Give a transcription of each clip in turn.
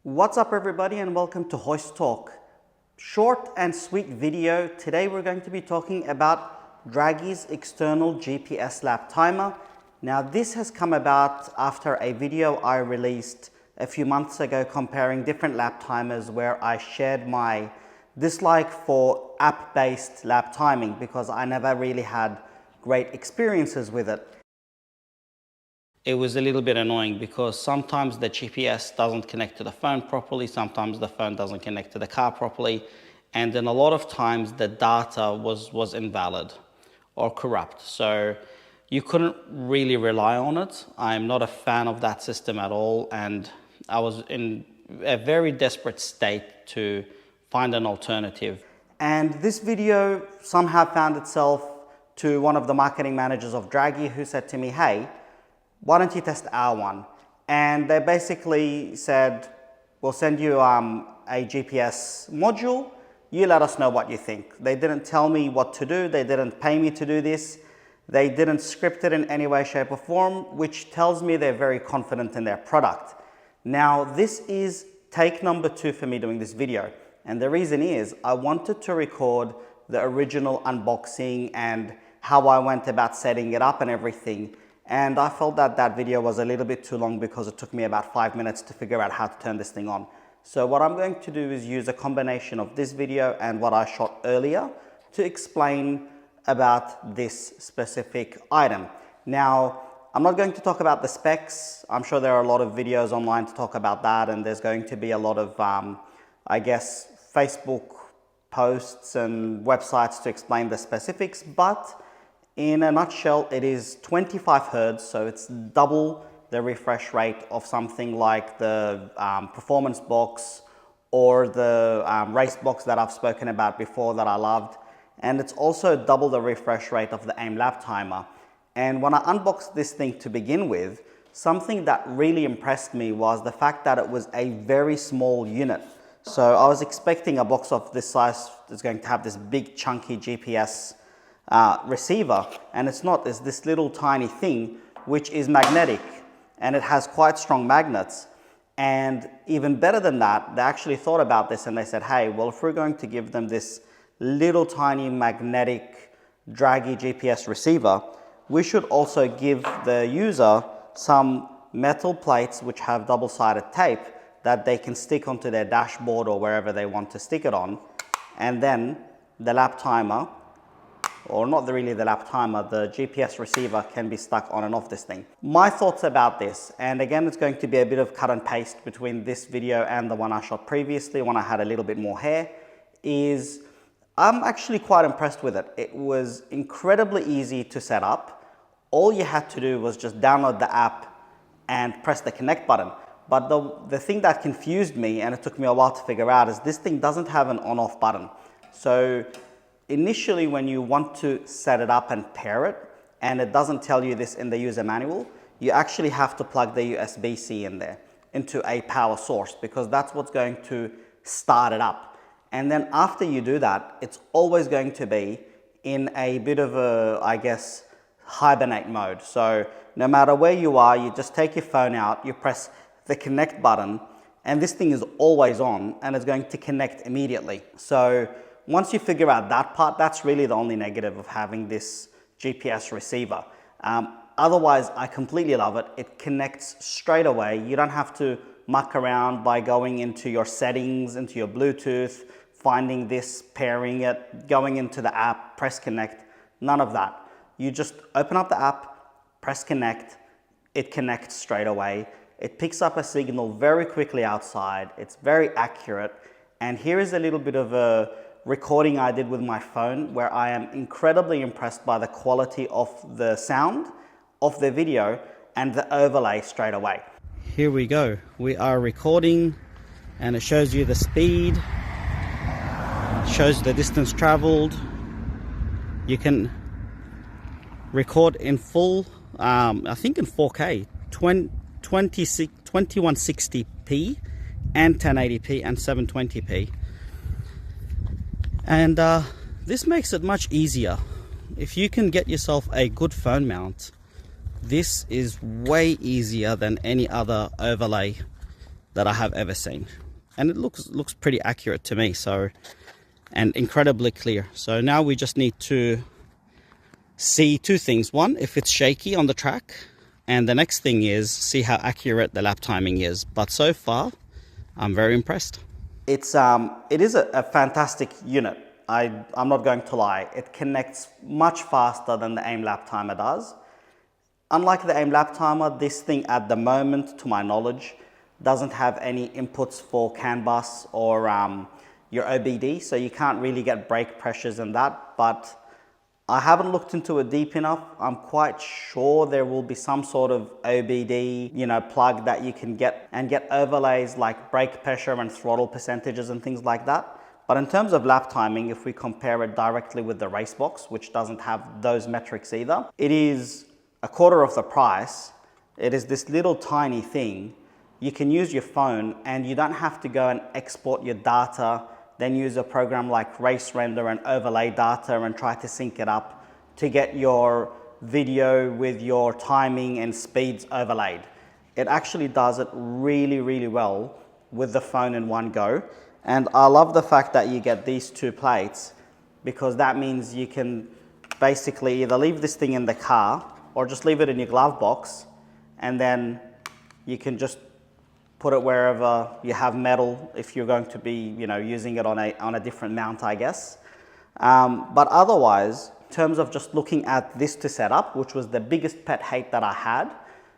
What's up everybody and welcome to Hoist Talk. Short and sweet video. Today we're going to be talking about Dragy's external GPS lap timer. Now this has come about after a video I released a few months ago comparing different lap timers where I shared my dislike for app-based lap timing because I never really had great experiences with it. It was a little bit annoying because sometimes the GPS doesn't connect to the phone properly, sometimes the phone doesn't connect to the car properly, and then a lot of times the data was invalid or corrupt. So you couldn't really rely on it. I'm not a fan of that system at all, and I was in a very desperate state to find an alternative. And this video somehow found itself to one of the marketing managers of Dragy who said to me, hey, why don't you test our one? And they basically said, we'll send you a GPS module. You let us know what you think. They didn't tell me what to do. They didn't pay me to do this. They didn't script it in any way, shape or form, which tells me they're very confident in their product. Now, this is take number 2 for me doing this video. And the reason is I wanted to record the original unboxing and how I went about setting it up and everything. And I felt that that video was a little bit too long because it took me about 5 minutes to figure out how to turn this thing on. So what I'm going to do is use a combination of this video and what I shot earlier to explain about this specific item. Now, I'm not going to talk about the specs. I'm sure there are a lot of videos online to talk about that, and there's going to be a lot of, I guess, Facebook posts and websites to explain the specifics, but in a nutshell, it is 25 Hertz, so it's double the refresh rate of something like the performance box or the race box that I've spoken about before that I loved. And it's also double the refresh rate of the AIM lap timer. And when I unboxed this thing to begin with, something that really impressed me was the fact that it was a very small unit. So I was expecting a box of this size is going to have this big chunky GPS receiver, and it's not. It's this little tiny thing which is magnetic, and it has quite strong magnets. And even better than that, they actually thought about this and they said, hey, well, if we're going to give them this little tiny magnetic Dragy GPS receiver, we should also give the user some metal plates which have double-sided tape that they can stick onto their dashboard or wherever they want to stick it on. And then the lap timer, or not really the lap timer, the GPS receiver can be stuck on and off this thing. My thoughts about this, and again, it's going to be a bit of cut and paste between this video and the one I shot previously when I had a little bit more hair, is I'm actually quite impressed with it. It was incredibly easy to set up. All you had to do was just download the app and press the connect button. But the thing that confused me, and it took me a while to figure out, is this thing doesn't have an on-off button. So initially, when you want to set it up and pair it, and it doesn't tell you this in the user manual, you actually have to plug the USB-C in there into a power source because that's what's going to start it up. And then after you do that, it's always going to be in a bit of a, I guess, hibernate mode. So no matter where you are, you just take your phone out, you press the connect button, and this thing is always on and it's going to connect immediately. So once you figure out that part, that's really the only negative of having this GPS receiver. Otherwise, I completely love it. It connects straight away. You don't have to muck around by going into your settings, into your Bluetooth, finding this, pairing it, going into the app, press connect, none of that. You just open up the app, press connect, it connects straight away. It picks up a signal very quickly outside. It's very accurate. And here is a little bit of a recording I did with my phone where I am incredibly impressed by the quality of the sound of the video and the overlay straight away. Here we go. We are recording and it shows you the speed, shows the distance traveled. You can record in full, I think in 4K, 2160p and 1080p and 720p. And this makes it much easier. If you can get yourself a good phone mount, this is way easier than any other overlay that I have ever seen. And it looks pretty accurate to me, so, and incredibly clear. So now we just need to see two things. One, if it's shaky on the track, and the next thing is see how accurate the lap timing is. But so far, I'm very impressed. It is a fantastic unit. I'm not going to lie. It connects much faster than the AIM lap timer does. Unlike the AIM lap timer, this thing at the moment, to my knowledge, doesn't have any inputs for CAN bus or your OBD, so you can't really get brake pressures and that, but I haven't looked into it deep enough. I'm quite sure there will be some sort of OBD, plug that you can get and get overlays like brake pressure and throttle percentages and things like that. But in terms of lap timing, if we compare it directly with the Racebox, which doesn't have those metrics either, it is a quarter of the price. It is this little tiny thing. You can use your phone and you don't have to go and export your data, then use a program like Race Render and overlay data and try to sync it up to get your video with your timing and speeds overlaid. It actually does it really, really well with the phone in one go. And I love the fact that you get these two plates, because that means you can basically either leave this thing in the car or just leave it in your glove box, and then you can just put it wherever you have metal if you're going to be, using it on a different mount, I guess. But otherwise, in terms of just looking at this to set up, which was the biggest pet hate that I had,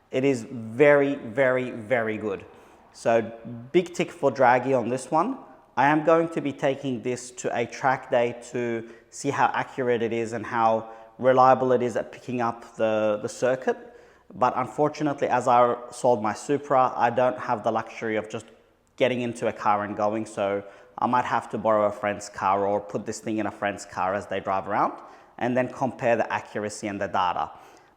it is very, very, very good. So big tick for Dragy on this one. I am going to be taking this to a track day to see how accurate it is and how reliable it is at picking up the circuit. But unfortunately, as I sold my Supra, I don't have the luxury of just getting into a car and going, so I might have to borrow a friend's car or put this thing in a friend's car as they drive around and then compare the accuracy and the data.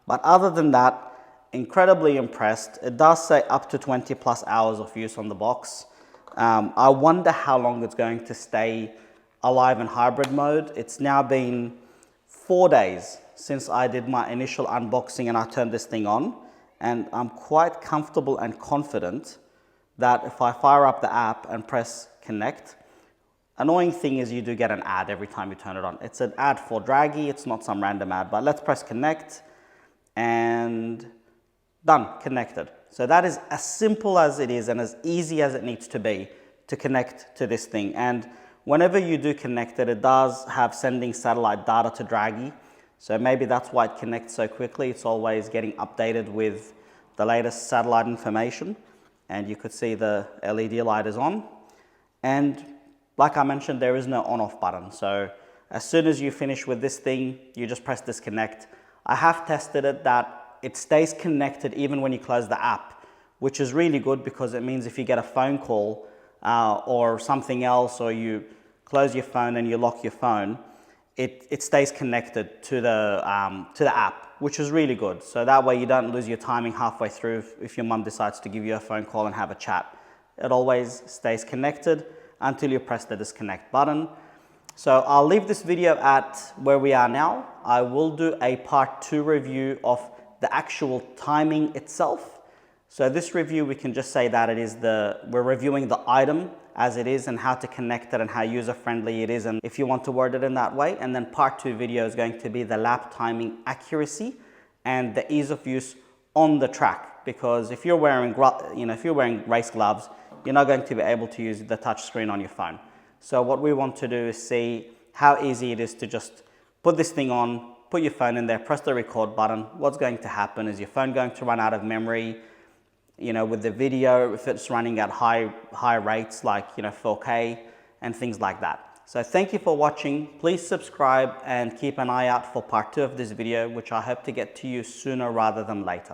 But other than that, incredibly impressed. It does say up to 20 plus hours of use on the box. I wonder how long it's going to stay alive in hybrid mode. It's now been 4 days since I did my initial unboxing and I turned this thing on, and I'm quite comfortable and confident that if I fire up the app and press connect, annoying thing is you do get an ad every time you turn it on. It's an ad for Dragy, it's not some random ad, but let's press connect and done, connected. So that is as simple as it is and as easy as it needs to be to connect to this thing. And whenever you do connect it, it does have sending satellite data to Dragy. So maybe that's why it connects so quickly. It's always getting updated with the latest satellite information. And you could see the LED light is on. And like I mentioned, there is no on-off button. So as soon as you finish with this thing, you just press disconnect. I have tested it that it stays connected even when you close the app, which is really good because it means if you get a phone call or something else, or you close your phone and you lock your phone, it stays connected to the app, which is really good. So that way you don't lose your timing halfway through if your mum decides to give you a phone call and have a chat. It always stays connected until you press the disconnect button. So I'll leave this video at where we are now. I will do a part 2 review of the actual timing itself. So this review, we can just say that it is we're reviewing the item as it is and how to connect it and how user-friendly it is, and if you want to word it in that way. And then part 2 video is going to be the lap timing accuracy and the ease of use on the track, because if you're wearing race gloves, you're not going to be able to use the touch screen on your phone. So what we want to do is see how easy it is to just put this thing on, put your phone in there, press the record button. What's going to happen is your phone going to run out of memory, with the video, if it's running at high rates like 4K and things like that. So thank you for watching. Please subscribe and keep an eye out for part 2 of this video, which I hope to get to you sooner rather than later.